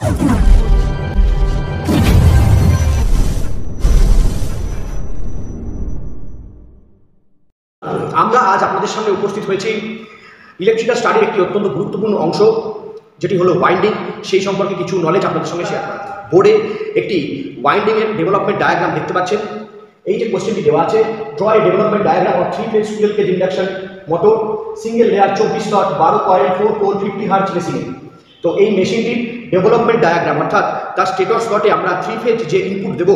আমরা আজ আপনাদের সামনে উপস্থিত হয়েছি ইলেকট্রিক্যাল স্টাডির একটি অত্যন্ত গুরুত্বপূর্ণ অংশ যেটি হলো ওয়াইন্ডিং। সেই সম্পর্কে কিছু নলেজ আপনাদের সঙ্গে শেয়ার করা। বোর্ডে একটি ওয়াইন্ডিংয়ের ডেভেলপমেন্ট ডায়াগ্রাম দেখতে পাচ্ছেন। এই যে কোশ্চেনটি দেওয়া আছে, draw a development diagram of 3 phase squirrel cage induction motor single layer 24 slot 12 coil 4 pole 50 hertz মেশিনে। তো এই মেশিনটির ডেভেলপমেন্ট ডায়াগ্রাম অর্থাৎ তার স্টেটর স্লটে আমরা 3 ফেজ যে ইনপুট দেব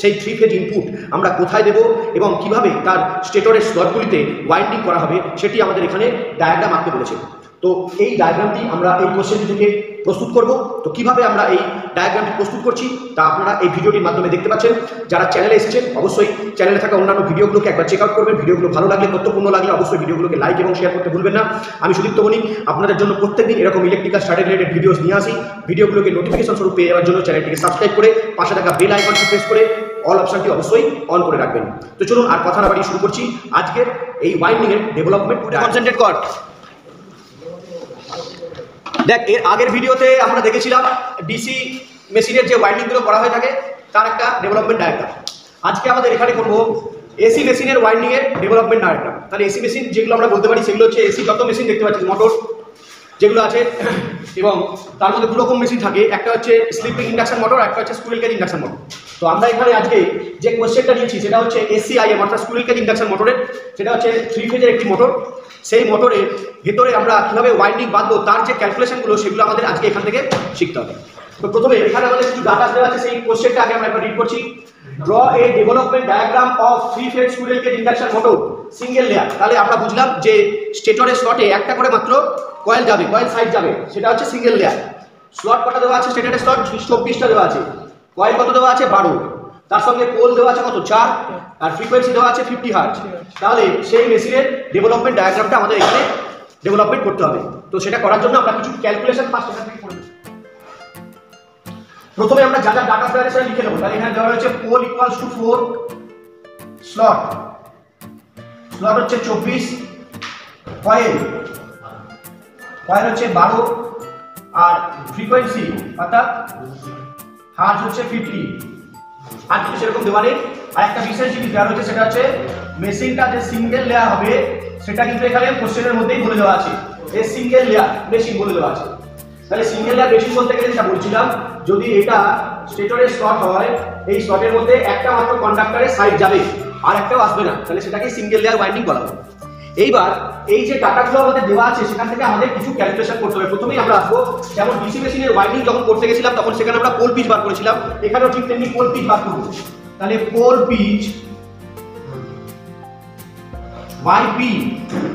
সেই 3 ফেজ ইনপুট আমরা কোথায় দেব এবং কিভাবে তার স্টেটরের স্লটগুলিতে ওয়াইন্ডিং করা হবে সেটি আমাদের এখানে ডায়াগ্রাম আঁকতে বলেছে। তো এই ডায়াগ্রামটি আমরা এই কোশ্চেনটি থেকে প্রস্তুত করব। তো কিভাবে আমরা এই ডায়াগ্রামটি প্রস্তুত করছি তা আপনারা এই ভিডিওটির মাধ্যমে দেখতে পাচ্ছেন। যারা চ্যানেলে এসেছেন অবশ্যই চ্যানেলে থাকা অন্যান্য ভিডিওগুলোকে একবার চেক আউট করবেন। ভিডিওগুলো ভালো লাগলে, তথ্যপূর্ণ লাগলে অবশ্যই ভিডিওগুলোকে লাইক এবং শেয়ার করতে ভুলবেন না। আমি সুদীপ্ত বণিক আপনাদের জন্য প্রত্যেকদিন এরকম ইলেকট্রিক্যাল স্টাডি রিলেটেড ভিডিওস নিয়ে আসি। ভিডিওগুলোকে নোটিফিকেশন স্বরূপ পেয়ে যাওয়ার জন্য চ্যানেলটিকে সাবস্ক্রাইব করে পাশে থাকা বেল আইকনটি প্রেস করে অল অপশনটি অবশ্যই অন করে রাখবেন। তো চলুন আর কথা না বাড়িয়ে শুরু করছি আজকের এই ওয়াইন্ডিংয়ের ডেভেলপমেন্ট। কনসেন্ট্রেট কর। দেখ, এর আগের ভিডিওতে আমরা দেখেছিলাম ডিসি মেশিনের যে ওয়াইন্ডিংগুলো করা হয়ে থাকে তার একটা ডেভেলপমেন্ট ডায়াগ্রাম। আজকে আমাদের এখানে করব এসি মেশিনের ওয়াইন্ডিংয়ের ডেভেলপমেন্ট ডায়াগ্রাম। তাহলে এসি মেশিন যেগুলো আমরা বলতে পারি সেগুলো হচ্ছে এসি যত মেশিন দেখতে পাচ্ছি মোটর যেগুলো আছে, এবং তার মধ্যে দু রকম মেশিন থাকে, একটা হচ্ছে স্লিপিং ইন্ডাকশন মোটর, একটা হচ্ছে স্কুয়েল কেজ ইন্ডাকশন মোটর। তো আমরা এখানে আজকে যে কোশ্চেনটা নিয়েছি সেটা হচ্ছে এসসিআইএম অর্থাৎ স্কুয়েল কেজ ইন্ডাকশন মোটরের। সেটা হচ্ছে 3 ফেজের একটি মোটর। সেই মোটরের ভেতরে আমরা কীভাবে ওয়াইন্ডিং বাঁধবো তার যে ক্যালকুলেশনগুলো সেগুলো আমাদের আজকে এখান থেকে শিখতে হবে। তো প্রথমে এখানে আমাদের কিছু ডাটা দেওয়া আছে, সেই কোশ্চেনটা আগে আমরা একবার রিড করছি। Draw a development diagram of 3 phase squirrel cage induction motor single layer. তাহলে আমরা বুঝলাম যে স্টেটরের স্লটে একটা করে মাত্র কয়েল যাবে, কয়েল সাইড যাবে, সেটা হচ্ছে সিঙ্গেল লেয়ার। স্লট কটা দেওয়া আছে? স্টেটরের স্লট 24টা দেওয়া আছে। কয়েল কত দেওয়া আছে? 12। তার সঙ্গে পোল দেওয়া আছে কত? 4। আর ফ্রিকোয়েন্সি দেওয়া আছে 50 হার্জ। তাহলে সেই মেশিনের ডেভেলপমেন্ট ডায়াগ্রামটা আমাদের এখানে ডেভেলপমেন্ট করতে হবে। তো সেটা করার জন্য আমরা কিছু ক্যালকুলেশন ফার্স্ট এখান থেকে করব। প্রথমে আমরা যা যা ডাটা দেওয়া আছে সেটা লিখে নেব। তাহলে এখানে দেওয়া হচ্ছে পোল ইকুয়ালস টু 4, স্লট হচ্ছে 24, কয়েল হচ্ছে 12, আর ফ্রিকোয়েন্সি অর্থাৎ হার্জ হচ্ছে 50। আর কিছু সেরকম দেওয়া নেই। আর একটা বিশেষ জিনিস দেওয়া হচ্ছে সেটা হচ্ছে মেশিনটা যে সিঙ্গেল লেয়ার হবে সেটা কিন্তু এখানে কোশ্চেনের মধ্যেই বলে দেওয়া আছে। এই সিঙ্গেল লেয়ার মেশিন বলে দেওয়া আছে। তাহলে সিঙ্গেল লেয়ার মেশিন বলতে গেলে যেটা বলছিলাম, যদি এটা স্টেটরের স্লট হয় এই স্লটের মধ্যে একটা মাত্র কন্ডাক্টরের সাইড যাবে আর একটাও আসবে না, তাহলে সেটাকে সিঙ্গেল লেয়ার ওয়াইন্ডিং বলা হয়। এইবার এই যে ডাটাগুলো আমাদের দেওয়া আছে সেখান থেকে আমাদের কিছু ক্যালকুলেশন করতে হবে। প্রথমেই আমরা আসবো, যেমন ডিসি মেশিনের ওয়াইন্ডিং যখন করতে গেছিলাম তখন সেখানে আমরা পোল পিচ বার করেছিলাম, এখানেও ঠিক তেমনি পোল পিচ বার করব। তাহলে পোল পিচ বাই পি,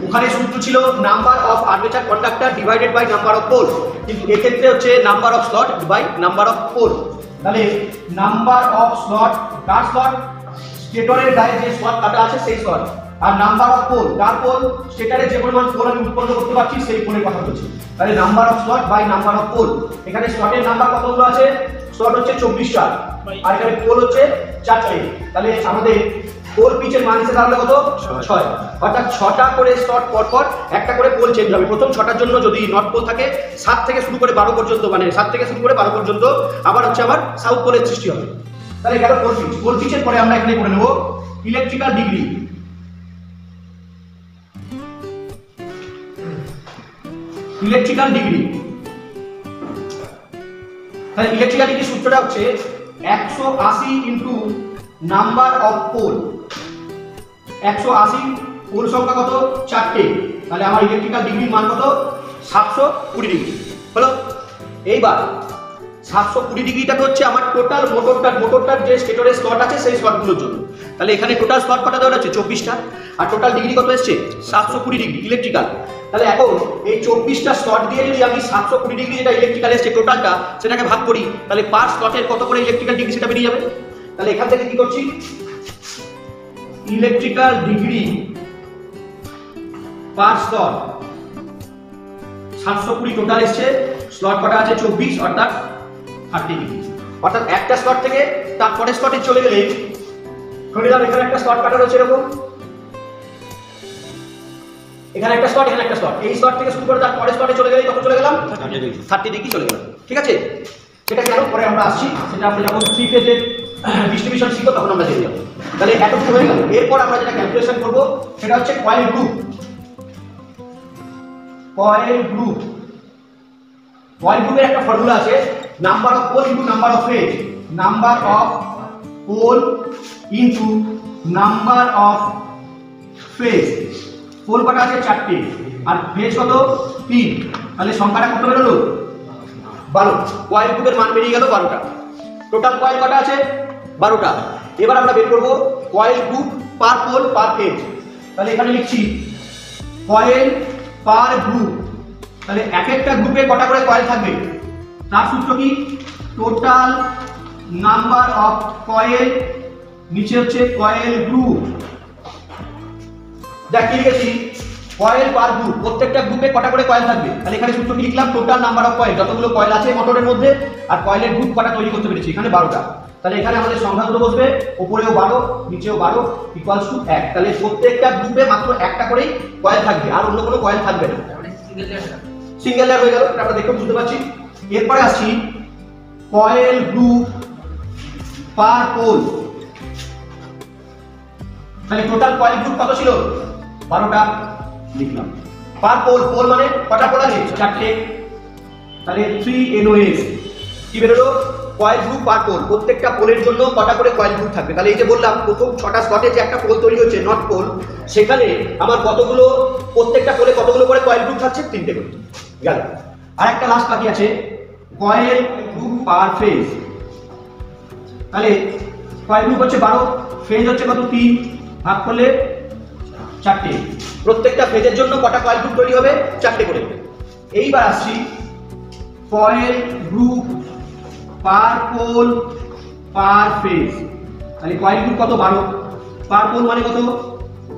ওখানে সূত্র ছিল number of armature conductor divided by number of pole, কিন্তু এক্ষেত্রে হচ্ছে number of slot by number of pole. তাহলে নাম্বার অফ স্লট, কার স্লট? স্টেটরের গায়ে যে স্লট কাটা আছে সেই স্লট। আর নাম্বার অফ পোল, কার পোল? স্টেটরে যে পরিমাণ পোল আমি উৎপন্ন করতে পারছি সেই পোলের কথা বলছি। তাহলে number of slot by number of pole. এখানে স্লটের নাম্বার কতগুলো আছে? স্লট হচ্ছে 24টা, আর এখানে পোল হচ্ছে 4টে। তাহলে আমাদের পোল পিচের মান হিসেবে দাঁড়ালো কত? 6। অর্থাৎ 6টা করে স্লট পর একটা করে পোল চেঞ্জ হবে। প্রথম 6টার জন্য যদি নর্থ পোল থাকে 7 থেকে শুরু করে 12 পর্যন্ত, মানে 7 থেকে শুরু করে 12 পর্যন্ত আবার হচ্ছে আমার সাউথ পোলের সৃষ্টি হবে। তাহলে গেল পোল পিচ। পোল পিচের পরে আমরা এখানে করে নেব ইলেকট্রিক্যাল ডিগ্রি। ইলেকট্রিক্যাল ডিগ্রি, তাহলে ইলেকট্রিক্যাল ডিগ্রি সূত্রটা হচ্ছে 180 into number of pole. 180 pole সংখ্যা কত? 4টে। তাহলে আমার ইলেকট্রিক্যাল ডিগ্রির মান কত? 720 ডিগ্রি হলো। এইবার 720 ডিগ্রিটাকে হচ্ছে আমার টোটাল মোটরটার যে স্টেটরের স্লট আছে সেই স্লটগুলোর জন্য। তাহলে এখানে টোটাল স্লট কটা দেওয়া আছে? 24টা। আর টোটাল ডিগ্রি কত এসছে? 720 ডিগ্রি ইলেকট্রিক্যাল। তাহলে এখন এই 24টা স্লট দিয়ে যদি আমি 720 ডিগ্রি যেটা ইলেকট্রিক্যাল এসছে টোটালটা সেটাকে ভাগ করি, তাহলে পার স্লটের কত করে ইলেকট্রিক্যাল ডিগ্রি সেটা বেরিয়ে যাবে। তাহলে এখান থেকে কি করছি? ইলেকট্রিক্যাল ডিগ্রি পার স্লট 720 টোটাল এসছে, স্লট কটা আছে? 24, অর্থাৎ 30 ডিগ্রি। অর্থাৎ একটা স্লট থেকে তারপরে স্লটে চলে গেলে ধরে নিলাম এখানে একটা স্লট কাটা রয়েছে এরকম, এখানে একটা স্লট, এখানে একটা স্লট, এই স্লট থেকে শুরু করে তার পরের স্লটে চলে গেলেই কত চলে গেলাম? 30 ডিগ্রি চলে গেলাম। ঠিক আছে, সেটা কেন পরে আমরা আসছি, সেটা আমরা যখন 3 ফেজের ডিস্ট্রিবিউশন শিখবো তখন আমরা জেনে যাবো। তাহলে এতটুকু হয়ে গেল। এরপর আমরা যেটা ক্যালকুলেশন করব সেটা হচ্ছে coil group. Coil group, coil গ্রুপের একটা ফর্মুলা আছে, number of pole into number of phase. Number of pole into number of phase. Pole কটা আছে? 4টে, আর ফেজ কত? 3। তাহলে সংখ্যাটা কত বেরোলো? 12। কয়েল গ্রুপের মান বেরিয়ে গেল 12টা। টোটাল কয়েল কটা আছে? 12টা। এবার আমরা বের করব coil group per pole per phase. তাহলে এখানে লিখছি কয়েল পার গ্রুপ। তাহলে এক একটা গ্রুপে কটা করে কয়েল থাকবে? তার সূত্র কি? টোটাল নাম্বার অফ কয়েল, নিচে হচ্ছে কয়েল গ্রুপ। দেখ কি লিখেছি? কয়েল পার গ্রুপ, প্রত্যেকটা গ্রুপে কটা করে কয়েল থাকবে। তাহলে এখানে সূত্র কি লিখলাম? টোটাল নাম্বার অফ কয়েল, যতগুলো কয়েল আছে মোটরের মধ্যে, আর কয়েলের গ্রুপ কটা তৈরি করতে পেরেছি, এখানে 12টা। তাহলে এখানে আমাদের সংখ্যা দুটো বসবে, উপরেও 12 নিচেও 12 ইকুয়ালস টু 1। তাহলে প্রত্যেকটা গ্রুপে মাত্র একটা করেই কয়েল থাকবে, আর অন্য কোনো কয়েল থাকবে না। সিঙ্গেল লেয়ার হয়ে গেল, এটা আমরা দেখে বুঝতে পারছি। এরপরে আসছি কয়েল গ্রুপ পার পোল। তাহলে টোটাল কয়েল গ্রুপ কত ছিল? 12টা লিখলাম। পার পোল, পোল মানে কটা পোল আছে? 4টে। তাহলে 3NOS কি বেরোলো? কয়েল গ্রুপ পার পোল, প্রত্যেকটা পোলের জন্য কটা করে কয়েল গ্রুপ থাকবে। তাহলে এই যে বললাম প্রথম 6টা স্লটে যে একটা পোল তৈরি হচ্ছে, নট পোল, সেখানে আমার কতগুলো, প্রত্যেকটা পোলে কতগুলো করে কয়েল গ্রুপ থাকছে? 3টে করে গেল। আর একটা লাস্ট বাকি আছে কয়েল গ্রুপ পার ফেজ। তাহলে কয়েল গ্রুপ হচ্ছে 12, ফেজ হচ্ছে কত? 3, ভাগ করলে 4টে। প্রত্যেকটা ফেজের জন্য কটা কয়েল গ্রুপ তৈরি হবে? 4টে করে। এইবার আসছি coil group per pole per phase. তাহলে কয়েল গ্রুপ কত? 12, পার পোল মানে কত?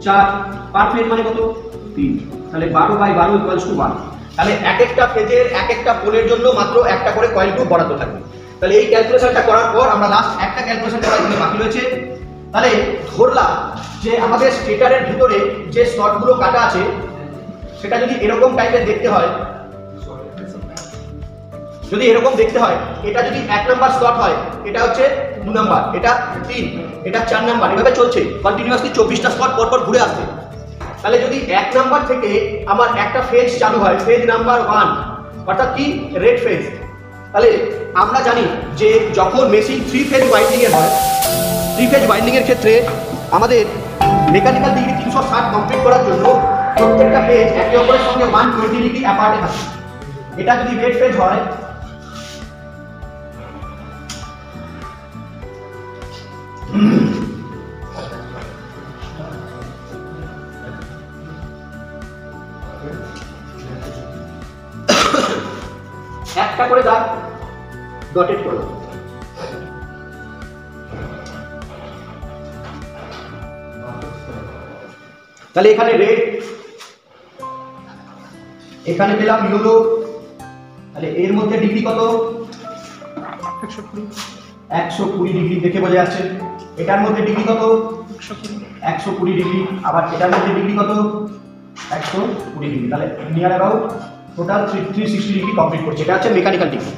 4, পার ফেজ মানে কত? 3। তাহলে 12/12 ইকুয়ালস টু 1। তাহলে এক একটা ফেজের এক একটা পোলের জন্য মাত্র একটা করে কয়েল গ্রুপ বরাদ্দ থাকবে। তাহলে এই ক্যালকুলেশনটা করার পর আমরা লাস্ট একটা ক্যালকুলেশন করা এখানে বাকি রয়েছে। তাহলে ধরলাম যে আমাদের স্টেটারের ভিতরে যে স্লটগুলো কাটা আছে সেটা যদি এরকম টাইপের দেখতে হয়, যদি এরকম দেখতে হয়, এটা যদি 1 নাম্বার স্লট হয়, এটা হচ্ছে 2 নাম্বার, এটা 3, এটা 4 নাম্বার, এভাবে চলছে কন্টিনিউয়াসলি 24টা স্লট পরপর ঘুরে আসছে। তাহলে যদি 1 নাম্বার থেকে আমার একটা ফেজ চালু হয়, ফেজ নাম্বার 1, অর্থাৎ কি? Red phase. তাহলে আমরা জানি যে যখন মেশিন 3 ফেজ ওয়াইন্ডিং এর হয়, 3 ফেজ ওয়াইন্ডিং এর ক্ষেত্রে আমাদের মেকানিক্যাল ডিগ্রি 360 কমপ্লিট করার জন্য প্রত্যেকটা ফেজ একে অপরের সঙ্গে 120 ডিগ্রি অ্যাপার্টে থাকে। এটা যদি রেড ফেজ হয়, একটা করে দাগ ডটেড করো। তাহলে এখানে রেড, এখানে পেলাম ইয়েলো। তাহলে এর মধ্যে ডিগ্রি কত? 120 ডিগ্রি দেখে বোঝা যাচ্ছে। এটার মধ্যে ডিগ্রি কত? 120 ডিগ্রি। আবার এটার মধ্যে ডিগ্রি কত? 120 ডিগ্রি। তাহলে near about total 360 degree complete করছে। এটা হচ্ছে মেকানিক্যাল ডিগ্রি।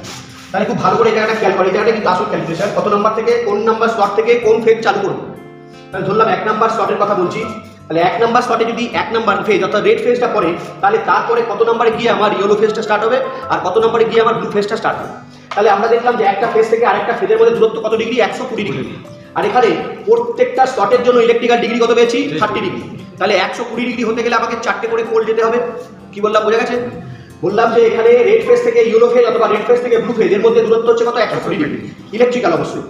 তাহলে খুব ভালো করে এটা একটা খেয়াল করে, এটা কিন্তু আসল ক্যালকুলেশন, কত নাম্বার থেকে কোন নাম্বার স্লট থেকে কোন ফেজ চালু করব। তাহলে ধরলাম 1 নাম্বার স্লটের কথা বলছি। তাহলে 1 নাম্বার স্লটে যদি 1 নাম্বার ফেজ অর্থাৎ রেড ফেজটা পড়ে, তাহলে তারপরে কত নম্বরে গিয়ে আমার ইয়েলো ফেজটা স্টার্ট হবে, আর কত নম্বরে গিয়ে আমার ব্লু ফেজটা স্টার্ট হবে। তাহলে আমরা দেখলাম যে একটা ফেজ থেকে আরেকটা ফেজের মধ্যে দূরত্ব কত ডিগ্রি? 120 ডিগ্রি। আর এখানে প্রত্যেকটা স্লটের জন্য ইলেকট্রিক্যাল ডিগ্রি কত পেয়েছি? 30 ডিগ্রি। তাহলে 120 ডিগ্রি হতে গেলে আমাকে 4টে করে পোল যেতে হবে। কি বললাম বোঝা গেছে? বললাম যে এখানে রেড ফেজ থেকে ইয়েলো ফেজ অথবা রেড ফেজ থেকে ব্লু ফেজ এর মধ্যে দূরত্ব হচ্ছে কত? 120 ডিগ্রি ইলেকট্রিক্যাল অবশ্যই।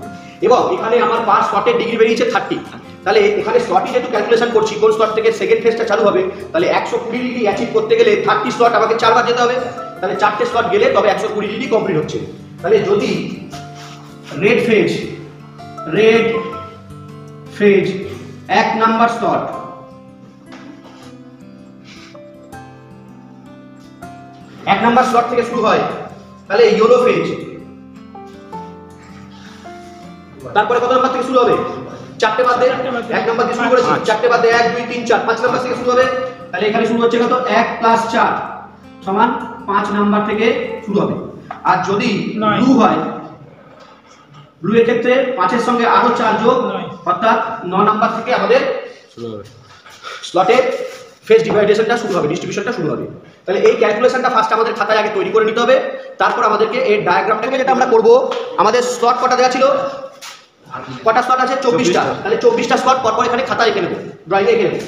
এবং এখানে আমার পার স্লটের ডিগ্রি বেরিয়েছে 30। তাহলে এখানে স্লটই যেহেতু ক্যালকুলেশন করছি কোন স্লট থেকে সেকেন্ড ফেজটা চালু হবে, তাহলে 120 ডিগ্রি অ্যাচিভ করতে গেলে 30 স্লট আমাকে 4 বার যেতে হবে। তাহলে 4টে স্লট গেলে তবে 120 ডিগ্রি কমপ্লিট হচ্ছে। তাহলে যদি রেড ফেজ 1 নাম্বার স্লট, এক নাম্বার স্লট থেকে শুরু হয়, তাহলে ইয়েলো ফেজ তারপরে কত নাম্বার থেকে শুরু হবে? 4টে বাদ দিয়ে 1 নাম্বার দিয়ে শুরু করেছি, 4টে বাদ দিয়ে 1 2 3 4 5 নাম্বার থেকে শুরু হবে। তাহলে এখানে শুরু হচ্ছে কত? 1 + 4 সমান 5 নাম্বার থেকে শুরু হবে। আর যদি ব্লু হয়, ব্লু এর ক্ষেত্রে 5 এর সঙ্গে আরো 4 যোগ অর্থাৎ 9 নাম্বার থেকে আমাদের স্লটে ফেজ ডিভাইডেশনটা শুরু হবে, ডিস্ট্রিবিউশনটা শুরু হবে। তাহলে এই ক্যালকুলেশনটা ফার্স্ট আমাদের খাতায় আগে তৈরি করে নিতে হবে, তারপর আমাদেরকে এই ডায়াগ্রামটাকে যেটা আমরা করব, আমাদের স্লট কটা দেওয়া ছিল, কটা স্লট আছে 24টা, তাহলে 24টা স্লট পরপর এখানে খাতায় লিখে নেব, ড্রয়িংয়ে লিখে নেব।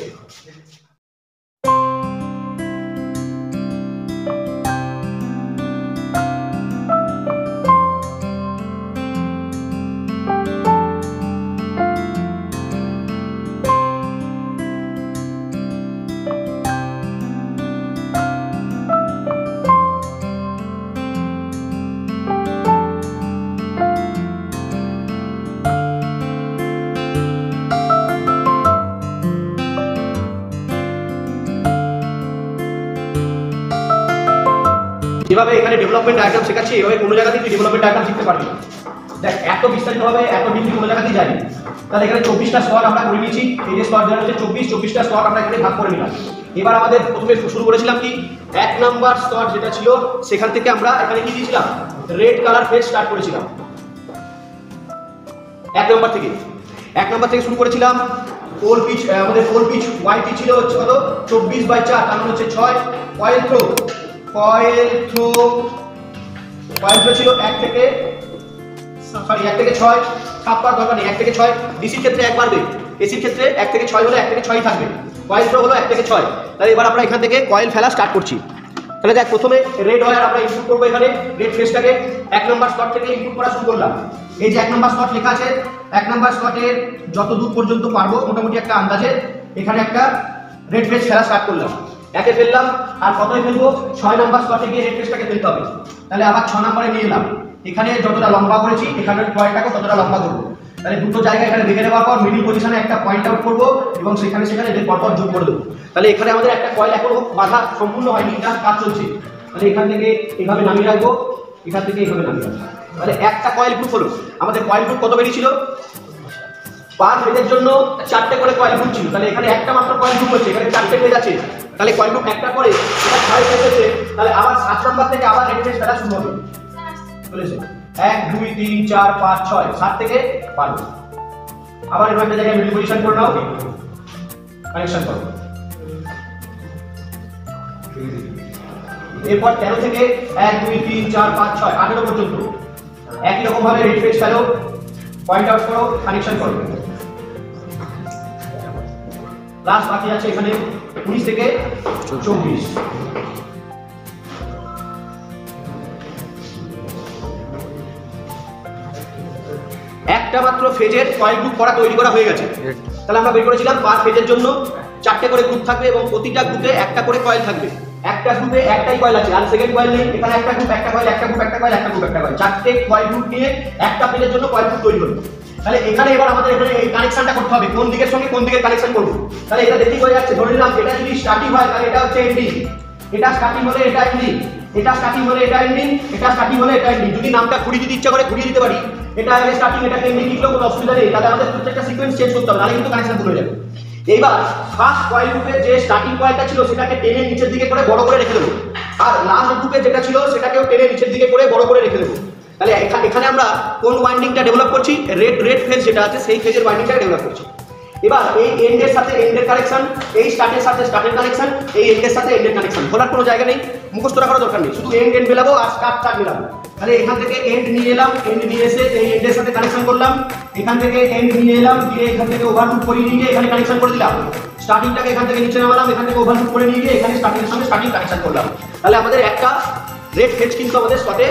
যেভাবে এখানে ডেভেলপমেন্ট ডায়াগ্রাম শেখাচ্ছি, এভাবে কোনো জায়গাতেই তুই ডেভেলপমেন্ট ডায়াগ্রাম শিখতে পারবি। দেখ এত বিস্তারিত হবে, এত ডিপলি কোনো জায়গাতেই যায়নি। তাহলে এখানে 24টা স্লট আমরা করে নিয়েছি, এই যে স্লট দেওয়া হচ্ছে 24টা স্লট আমরা এখানে ভাগ করে নিলাম। এবার আমাদের প্রথমে শুরু করেছিলাম কি, 1 নাম্বার স্লট যেটা ছিল সেখান থেকে আমরা এখানে কি দিয়েছিলাম, রেড কালার ফেজ স্টার্ট করেছিলাম। 1 নাম্বার থেকে শুরু করেছিলাম। পোল পিচ, আমাদের পোল পিচ ওয়াইটি ছিল হচ্ছে কত, 24/4, তার মানে হচ্ছে 6। কয়েল থ্রো ছিল 1 থেকে 6, ছাপ্পার দরকার নেই, 1 থেকে 6। ডিসির ক্ষেত্রে 1 বাড়বে, এসির ক্ষেত্রে 1 থেকে 6 হলে 1 থেকে 6ই থাকবে। কয়েল থ্রো হলো 1 থেকে 6। তাহলে এবার আমরা এখান থেকে কয়েল ফেলা স্টার্ট করছি। তাহলে দেখ প্রথমে রেড ওয়্যার আমরা ইনপুট করবো, এখানে রেড ফেজটাকে 1 নাম্বার স্লট থেকে ইনপুট করা শুরু করলাম। এই যে 1 নাম্বার স্লট লেখা আছে, 1 নাম্বার স্লটের যত দূর পর্যন্ত পারবো মোটামুটি একটা আন্দাজে এখানে একটা রেড ফেজ ফেলা স্টার্ট করলাম। 1-এ ফেললাম, আর কতই ফেলবো, 6 নাম্বার স্লটে গিয়ে রেড ফেজটাকে ফেলতে হবে। তাহলে আবার 6 নাম্বারে নিয়ে এলাম, এখানে যতটা লম্বা করেছি এখানে কয়েলটাকে ততটা লম্বা করবো। তাহলে দুটো জায়গা এখানে দেখে নেওয়ার পর মিডিল পজিশনে একটা পয়েন্ট আউট করবো এবং সেখানে এদের পরপর যোগ করে দেবো। তাহলে এখানে আমাদের একটা কয়েল এখনো বাধা সম্পূর্ণ হয়নি, এটা কাজ চলছে। তাহলে এখান থেকে এইভাবে নামিয়ে রাখবো, এখান থেকে এইভাবে নামিয়ে রাখবো। তাহলে একটা কয়েল গ্রুপ হলো। আমাদের কয়েল গ্রুপ কত বেরিয়েছিল, 5 ফেজের জন্য 4টে করে কয়েল গ্রুপ ছিল। তাহলে এখানে একটা মাত্র কয়েল গ্রুপ হচ্ছে, এখানে 4টে ফেজ আছে। তাহলে কয়েল গ্রুপ একটা করে এটা 6 ফেজ হচ্ছে। তাহলে আবার 7 নাম্বার থেকে আবার রেড ফেজ ফেলা শুরু হবে। চলেছে 1 2 3 4 5 6, 7 থেকে 12। আবার এর একটা জায়গায় মিডল পজিশন করে নাও, কানেকশন করো। এরপর 13 থেকে 1 2 3 4 5 6 18 পর্যন্ত একই রকম ভাবে রেড ফেজ ফেলো, পয়েন্ট আউট করো, কানেকশন করো। লাস্ট বাকি আছে এখানে 19 থেকে 24। একটা মাত্র ফেজের কয়েল গ্রুপ করা তৈরি করা হয়ে গেছে। তাহলে আমরা বের করেছিলাম পার ফেজের জন্য 4টে করে গ্রুপ থাকবে এবং প্রতিটা গ্রুপে একটা করে কয়েল থাকবে। একটা গ্রুপে একটাই কয়েল আছে, আর সেকেন্ড কয়েল নেই। এখানে একটা গ্রুপ, একটা কয়েল, একটা গ্রুপ, একটা কয়েল, একটা গ্রুপ, একটা কয়েল, 4টে কয়েল গ্রুপ নিয়ে একটা ফেজের জন্য কয়েল গ্রুপ তৈরি হলো। তাহলে এখানে এবার আমাদের এখানে এই কানেকশনটা করতে হবে, কোন দিকের সঙ্গে কোন দিকের কানেকশন করব। তাহলে এটা দেখতেই হয়ে যাচ্ছে, ধরে নিলাম এটা যদি স্টার্টিং হয় তাহলে এটা হচ্ছে এন্ডিং, এটা স্টার্টিং হলে এটা এন্ডিং, এটা স্টার্টিং হলে এটা এন্ডিং, এটা স্টার্টিং হলে এটা এন্ডিং। যদি নামটা ঘুরিয়ে দিতে ইচ্ছা করে ঘুরিয়ে দিতে পারি, এটা আগে স্টার্টিং এটা এন্ডিং লিখলেও কোনো অসুবিধা নেই। তাহলে আমাদের প্রত্যেকটা সিকোয়েন্স চেঞ্জ করতে হবে, নাহলে কিন্তু কানেকশন ভুল হয়ে যাবে। এইবার ফার্স্ট কয়েল গ্রুপে যে স্টার্টিং কয়েলটা ছিল সেটাকে টেনে নিচের দিকে করে বড় করে রেখে দেবো, আর লাস্ট গ্রুপে যেটা ছিল সেটাকেও টেনে নিচের দিকে করে বড় করে রেখে দেবো। তাহলে এখানে আমরা কোন ওয়াইন্ডিংটা ডেভেলপ করছি, রেড ফেজ যেটা আছে সেই ফেজের ওয়াইন্ডিংটা ডেভেলপ করছি। এবার এই এন্ডের সাথে এন্ডের কানেকশন, এই স্টার্টের সাথে স্টার্টের কানেকশন, এই এন্ডের সাথে এন্ডের কানেকশন, খোলার কোনো জায়গা নেই, মুখস্থ রাখার দরকার নেই, শুধু এন্ড মেলাবো আর স্টার্ট মেলাবো। তাহলে এখান থেকে এন্ড নিয়ে এলাম, এন্ড নিয়ে এসে এই এন্ডের সাথে কানেকশন করলাম, এখান থেকে এন্ড নিয়ে এলাম, দিয়ে এখান থেকে ওভারলুপ করে নিয়ে গিয়ে এখানে কানেকশন করে দিলাম। স্টার্টিংটাকে এখান থেকে নিচে নামালাম, এখান থেকে ওভারলুপ করে নিয়ে গিয়ে এখানে স্টার্টিংয়ের সঙ্গে স্টার্টিং কানেকশন করলাম। তাহলে আমাদের একটা রেড ফেজ কিন্তু আমাদের স্লটে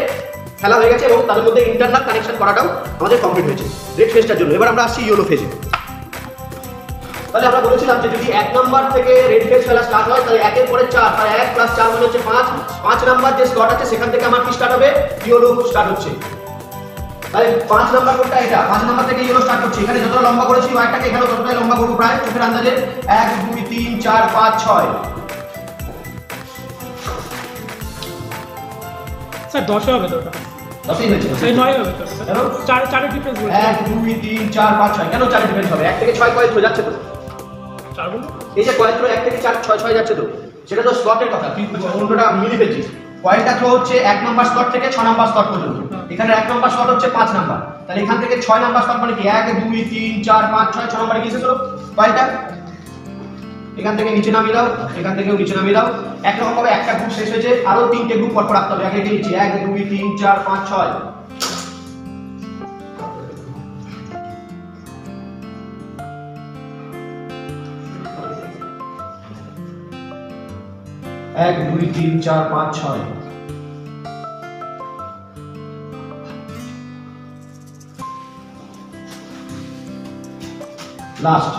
খেলা হয়ে গেছে এবং তাদের মধ্যে ইন্টারনাল কানেকশন করাটাও আমাদের কমপ্লিট হয়েছে রেড ফেজটার জন্য। এবার আমরা আসছি ইয়েলো ফেজে। তাহলে আমরা বলেছিলাম যে যদি 1 নাম্বার থেকে রেড ফেজ খেলা স্টার্ট হয় তাহলে 1 এর পরে 4, তাহলে 1 + 4 মানে হচ্ছে 5। 5 নাম্বার যে স্লট আছে সেখান থেকে আমার কি স্টার্ট হবে, ইয়েলো স্টার্ট হচ্ছে। তাহলে 5 নাম্বার কোডটা এটা, 5 নাম্বার থেকে ইয়েলো স্টার্ট করছে। এখানে যতটা লম্বা করেছি ওয়াইরটাকে এখানেও ততটাই লম্বা করব, প্রায় চোখের আন্দাজে 1 2 3 4 5 6। স্যার 10 হবে তো, ওটা 10ই হয়েছে, সেই 9 হবে তো। কেন 4 ডিফারেন্স বলছি, 1 2 3 4 5 6 কেন 4 ডিফারেন্স হবে? 1 থেকে 6 কয়েল হয়ে যাচ্ছে তো, 4 বলুন। এই যে কয়েল থ্রো 1 থেকে 4 6 যাচ্ছে তো, সেটা তো স্লটের কথা, তুই অন্যটা মিলি ফেলছিস। কয়েলটা থ্রো হচ্ছে 1 নাম্বার স্লট থেকে 6 নাম্বার স্লট পর্যন্ত। এখানে 1 নম্বর স্লট হচ্ছে 5 নাম্বার, তাহলে এখান থেকে 6 নাম্বার স্লট মানে কি 1 2 3 4 5 6 6 নম্বরে কি শেষ হলো কয়টা? এখান থেকে নিচে নামিয়ে দাও, এখান থেকেও নিচে নামিয়ে দাও। একরকম ভাবে একটা গ্রুপ শেষ হয়েছে, আরো 3টে গ্রুপ পরপর রাখতে হবে। আগে নিচে 1 2 3 4 5 6 1 2 3 4 5 6 লাস্ট।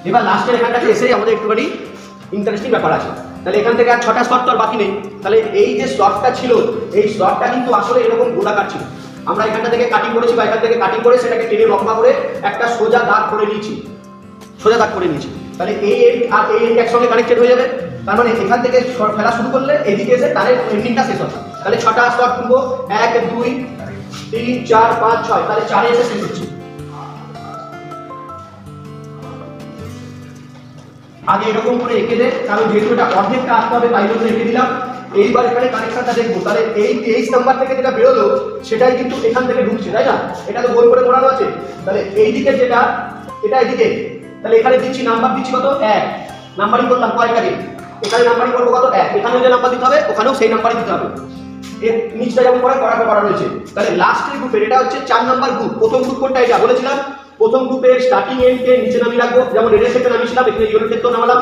এবার লাস্টের এখানটাতে এসে আমাদের একটুখানি ইন্টারেস্টিং ব্যাপার আছে। তাহলে এখান থেকে আর 6টা স্লট তো আর বাকি নেই। তাহলে এই যে স্লটটা ছিল, এই স্লটটা কিন্তু আসলে এরকম গোলাকার ছিল। আমরা এখানটা থেকে কাটিং করেছি বা এখান থেকে কাটিং করে সেটাকে টেনে লম্বা করে একটা সোজা দাগ করে নিয়েছি, সোজা দাগ করে নিয়েছি। তাহলে এই এন্ড আর এই এন্ড একসঙ্গে কানেক্টেড হয়ে যাবে। তার মানে এখান থেকে ফেলা শুরু করলে এদিকে এসে তার এন্ডিংটা শেষ হবে। তাহলে 6টা স্লট তুলবো, 1 2 3 4 5 6, তাহলে 4 এসে শেষ হচ্ছে। আগে এরকম করে এঁকে দে, কারণ যেহেতু এটা অর্ধেকটা আসতে হবে তাই জন্য এঁকে দিলাম। এইবার এখানে কানেকশনটা দেখবো, তাহলে এই 23 নাম্বার থেকে যেটা বেরোলো সেটাই কিন্তু এখান থেকে ঢুকছে, তাই না? এটা তো গোল করে মোড়ানো আছে। তাহলে এই দিকে যেটা, এটা এদিকে, তাহলে এখানে দিচ্ছি নাম্বার, দিচ্ছি কত 1, নাম্বারিং করলাম কয়টাকে, এখানে নাম্বারিং করবো কত 1, এখানেও যে নাম্বার দিতে হবে ওখানেও সেই নাম্বারই দিতে হবে। এর নিচটা যেমন করা রয়েছে। তাহলে লাস্টের গ্রুপের এটা হচ্ছে 4 নাম্বার গ্রুপ। প্রথম গ্রুপ কোনটা? এটা বলেছিলাম প্রথম গ্রুপের স্টার্টিং এন্ডকে নিচে নামিয়ে রাখবো, যেমন রেডের ক্ষেত্রে নামিয়েছিলাম, এখানে ইউনিট ক্ষেত্রে নামালাম।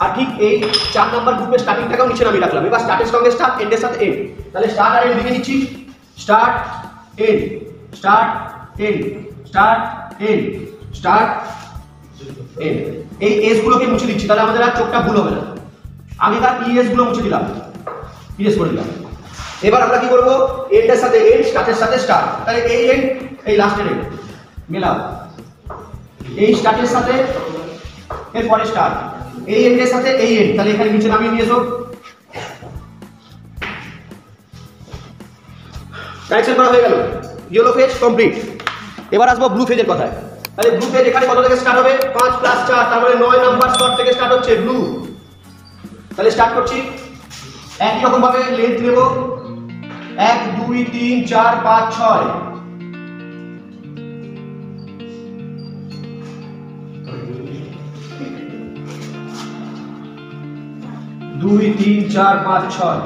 আর ঠিক এই 4 নাম্বার গ্রুপের স্টার্টিংটাকেও নিচে নামিয়ে রাখলাম। এবার স্টার্টের সঙ্গে স্টার্ট, এন্ডের সাথে এন্ড। তাহলে স্টার্ট আর এন্ড লিখে নিচ্ছি, start end, start end, start end, start end. এই এস গুলোকে মুছে দিচ্ছি, তাহলে আমাদের আর চোখটা ভুল হবে না। আগেকার ইএস গুলো মুছে দিলাম, ইএস করে দিলাম। এবার আমরা কি করবো? এন্ডের সাথে এন্ড, স্টার্টের সাথে স্টার্ট। তাহলে এই এন্ড, এই লাস্টের এন্ড মেলাও। এই স্টার্টের সাথে এরপরে স্টার্ট, এই এন্ডের সাথে এই এন্ড, তাহলে এখানে নিচে নামিয়ে নিয়ে এসো। কানেকশন করা হয়ে গেল, ইয়েলো ফেজ কমপ্লিট। এবার আসবো ব্লু ফেজের কথায়। তাহলে ব্লু ফেজ এখানে কত থেকে স্টার্ট হবে? 5 + 4, তার মানে 9 নাম্বার স্লট থেকে স্টার্ট হচ্ছে ব্লু। তাহলে স্টার্ট করছি, একই রকম ভাবে লেন্থ নেব, 1 2 3 4 5 6, 2 3 4 5 6,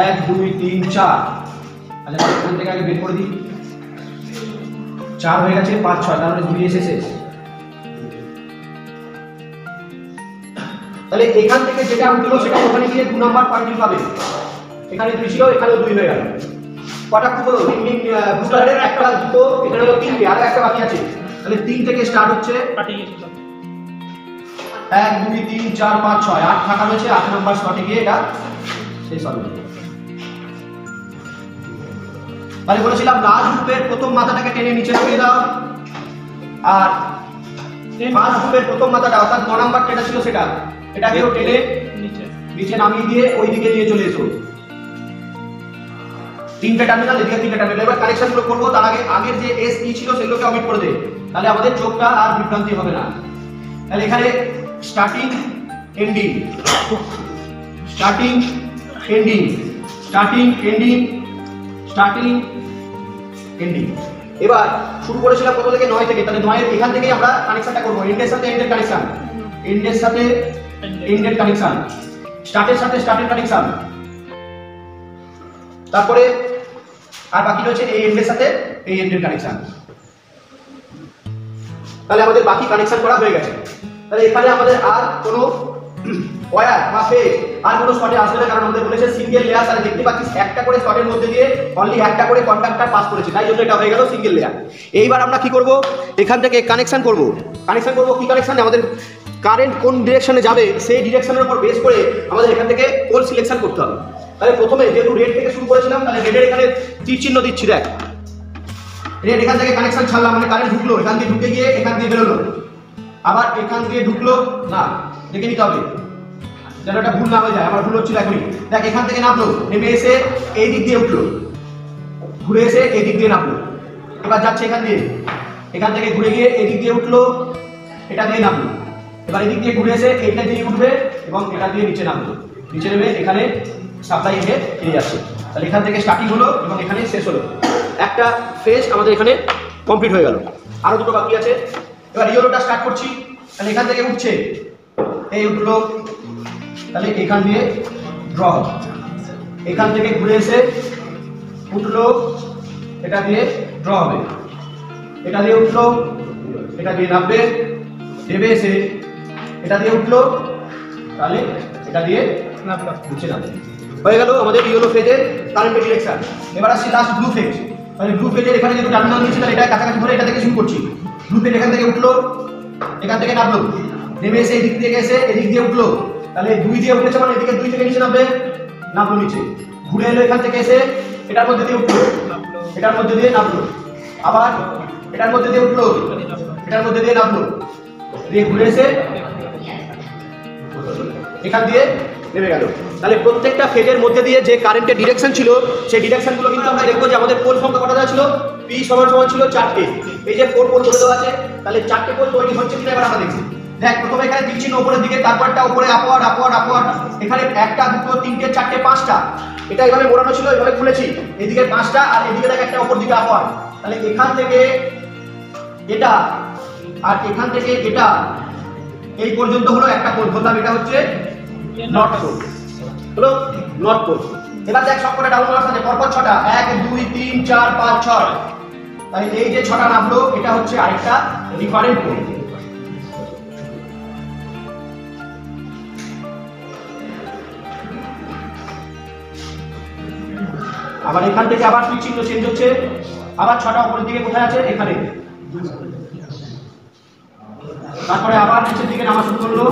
1 2 3 4। আচ্ছা এখান থেকে আগে বের করে দিই, 4 হয়ে গেছে, 5 6, তার মানে 2 এসে শেষ। তাহলে এখান থেকে যেটা উঠলো সেটা ওখানে গিয়ে 2 নাম্বার পয়েন্ট পাবে। এখানে 2 ছিল, এখানেও 2 হয়ে গেল। কটা গ্রুপ হলো? ব্লু কালারের একটা, দুটো, এখানে হলো 3টে, আর একটা বাকি আছে। তাহলে 3 থেকে স্টার্ট হচ্ছে, 1 2 3 4 5 6, 8 থাকা রয়েছে, 8 নাম্বার স্লটে গিয়ে এটা শেষ হবে। তাহলে বলেছিলাম লাস্ট গ্রুপের প্রথম মাথাটাকে টেনে নিচে নামিয়ে দাও, আর ফার্স্ট গ্রুপের প্রথম মাথাটা অর্থাৎ 9 নাম্বার যেটা ছিল সেটা, এটাকেও টেনে নিচে নামিয়ে দিয়ে ওই দিকে নিয়ে চলে এসো। 3টে টার্মিনাল, এদিকে 3টে টার্মিনাল। এবার কানেকশন গুলো করবো, তার আগে আগের যে এস ই ছিল সেগুলোকে অমিট করে দে, তাহলে আমাদের চোখটা আর বিভ্রান্তি হবে না। তাহলে এখানে starting ending, starting ending, starting ending, starting ending. এবার শুরু করেছিলাম কত থেকে? 9 থেকে। তাহলে 9 এর এখান থেকেই আমরা কানেকশনটা করব, এন্ডের সাথে এন্ডের কানেকশন, এন্ডের সাথে এন্ডের কানেকশন, স্টার্টের সাথে স্টার্টের কানেকশন। তারপরে আর বাকি রয়েছে এই এন্ডের সাথে এই এন্ডের কানেকশন। তাহলে আমাদের বাকি কানেকশন করা হয়ে গেছে। তাহলে এখানে আমাদের আর কোনো ওয়্যার বা ফেজ আর কোনো স্লটে আসবে না, কারণ আমাদের বলেছে সিঙ্গেল লেয়ার। তাহলে দেখতে পাচ্ছিস একটা করে স্লটের মধ্যে দিয়ে অনলি একটা করে কন্ডাক্টর পাস করেছে, তাই জন্য এটা হয়ে গেল সিঙ্গেল লেয়ার। এইবার আমরা কি করব? এখান থেকে কানেকশন করব। কানেকশন করব কি কানেকশন? আমাদের কারেন্ট কোন ডিরেকশনে যাবে সেই ডিরেকশনের উপর বেস করে আমাদের এখান থেকে পোল সিলেকশন করতে হবে। তাহলে প্রথমে যেহেতু রেড থেকে শুরু করেছিলাম, তাহলে রেডের এখানে তীর চিহ্ন দিচ্ছি, দেখ রেড এখান থেকে কানেকশন ছাড়লাম, মানে কারেন্ট ঢুকলো, এখান দিয়ে ঢুকে গিয়ে এখান দিয়ে বেরোলো, আবার এখান দিয়ে ঢুকলো না, দেখে নিতে হবে যেন এটা ভুল না হয়ে যায়। আমার ভুল হচ্ছিল এখনই, দেখ এখান থেকে নামলো, নেমে এসে এই দিক দিয়ে উঠলো, ঘুরে এসে এই দিক দিয়ে নামলো, এবার যাচ্ছে এখান দিয়ে, এখান থেকে ঘুরে গিয়ে এই দিক দিয়ে উঠলো, এটা দিয়ে নামলো, এবার এদিক দিয়ে ঘুরে এসে এইটা দিয়ে উঠবে এবং এটা দিয়ে নিচে নামবে, নিচে নেমে এখানে সাপ্লাই এসে ফিরে যাচ্ছে। তাহলে এখান থেকে স্টার্টিং হলো এবং এখানে শেষ হলো, একটা ফেজ আমাদের এখানে কমপ্লিট হয়ে গেল। আরও দুটো বাকি আছে। এবার ইয়েলোটা স্টার্ট করছি। তাহলে এখান থেকে উঠছে, এই উঠলো, তাহলে এখান দিয়ে ড্র হবে, এখান থেকে ঘুরে এসে উঠলো, এটা দিয়ে ড্র হবে, এটা দিয়ে উঠলো, এটা দিয়ে নামবে, নেমে এসে এটা দিয়ে উঠলো, তাহলে এটা দিয়ে নিচে নামবে। হয়ে গেল আমাদের ইয়েলো ফেজের কারেন্টের ডিরেকশন। এবার আসছি লাস্ট ব্লু ফেজ। তাহলে ব্লু ফেজের এখানে যেহেতু টার্মিনাল নিচ্ছে, তাহলে এটা কাছাকাছি ধরে এটা থেকে শুরু করছি। ব্লু ফেজ এখান থেকে উঠলো, এখান থেকে নামলো, নেমে এসে এদিক থেকে এসে এদিক দিয়ে উঠলো, তাহলে 2 দিয়ে উঠেছে মানে এদিকে 2 থেকে নিচে নামবে, নামলো নিচে, ঘুরে এলো এখান থেকে এসে এটার মধ্যে দিয়ে উঠলো, এটার মধ্যে দিয়ে নামলো, আবার এটার মধ্যে দিয়ে উঠলো, এটার মধ্যে দিয়ে নামলো, দিয়ে ঘুরে এসে এখান দিয়ে নেমে গেল। তাহলে প্রত্যেকটা ফেজের মধ্যে দিয়ে যে কারেন্টের ডিরেকশন ছিল, সেই ডিরেকশনগুলো কিন্তু আমরা দেখবো যে আমাদের পোল সংখ্যা কটা ছিল, পি সমান ছিল 4টে। এই যে 4 পোল ধরে দেওয়া আছে, তাহলে 4টে পোল তৈরি হচ্ছে কিনা এবার আমরা দেখছি। দেখ, প্রথমে এখানে তীর চিহ্ন উপরের দিকে, তারপরটা উপরে আপওয়ার্ড আপওয়ার্ড আপওয়ার্ড, এখানে 1টা 2টো 3টে 4টে 5টা, এটা এইভাবে মোড়ানো ছিল, এইভাবে খুলেছি, এদিকে 5টা আর এদিকে দেখ একটা উপর দিকে আপওয়ার্ড। তাহলে এখান থেকে এটা আর এখান থেকে এটা এই পর্যন্ত হলো একটা পোল, বললাম এটা হচ্ছে নট পোল, হলো নট পোল। এবার দেখ সবকটা ডাউন মার্কস আছে, পরপর 6টা, 1 2 3 4 5 6। তাই এই যে 6টা নামলো, এটা হচ্ছে আরেকটা ডিফারেন্ট পোল। আবার এখান থেকে আবার সুইচ চিহ্ন চেঞ্জ হচ্ছে, আবার 6টা উপরের দিকে কোথায় আছে, এখানে, তারপরে আবার নিচের দিকে নামা শুরু করলো।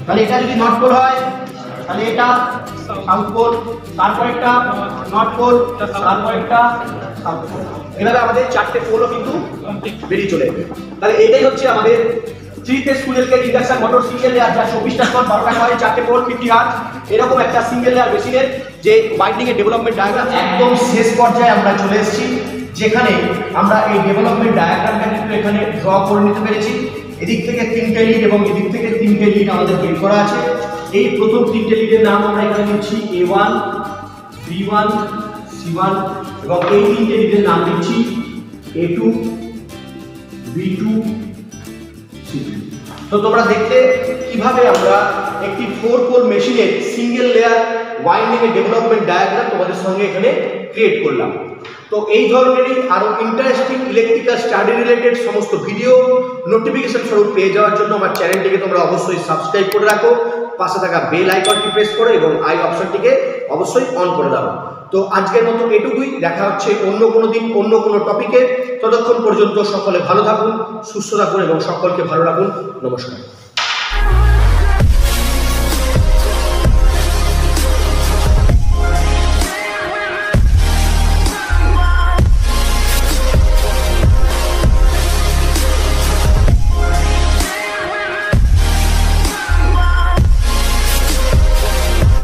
তাহলে এটা যদি নর্থ পোল হয়, তাহলে এটা সাউথ পোল, তারপর একটা নর্থ পোল, তারপর একটা সাউথ পোল। এভাবে আমাদের 4টে পোলও কিন্তু বেরিয়ে চলে যাবে। তাহলে এটাই হচ্ছে আমাদের 3 ফেজ ফুল এলকে ইন্ডাকশন মোটর সিঙ্গেল লেয়ার, যা 24টা স্লট 12টা হয়, 4টে পোল 50 হার্জ, এরকম একটা সিঙ্গেল লেয়ার মেশিনের যে ওয়াইন্ডিং এর ডেভেলপমেন্ট ডায়াগ্রাম একদম শেষ পর্যায়ে আমরা চলে এসেছি, যেখানে আমরা এই ডেভেলপমেন্ট ডায়াগ্রামটা কিন্তু এখানে ড্র করে নিতে পেরেছি। এদিক থেকে 3টে লিড এবং এদিক থেকে 3টে লিড আমাদের বের করা আছে। এই প্রথম 3টে লিডের নাম আমরা এখানে দিচ্ছি A1, B1, C1 এবং এই 3টে লিডের নাম দিচ্ছি A2, B2, C2। তো তোমরা দেখতে কিভাবে আমরা একটি 4 পোল মেশিনের সিঙ্গেল লেয়ার ওয়াইন্ডিং এর ডেভেলপমেন্ট ডায়াগ্রাম তোমাদের সঙ্গে এখানে ক্রিয়েট করলাম। তো এই ধরনেরই আরো ইন্টারেস্টিং ইলেকট্রিক্যাল স্টাডি রিলেটেড সমস্ত ভিডিও নোটিফিকেশন স্বরূপ পেয়ে যাওয়ার জন্য আমার চ্যানেলটিকে তোমরা অবশ্যই সাবস্ক্রাইব করে রাখো, পাশে থাকা বেল আইকনটি প্রেস করো এবং আই অপশনটিকে অবশ্যই অন করে দাও। তো আজকের মতো এটুকুই, দেখা হচ্ছে অন্য কোনো দিন অন্য কোনো টপিকে। ততক্ষণ পর্যন্ত সকলে ভালো থাকুন, সুস্থ থাকুন এবং সকলকে ভালো রাখুন। নমস্কার।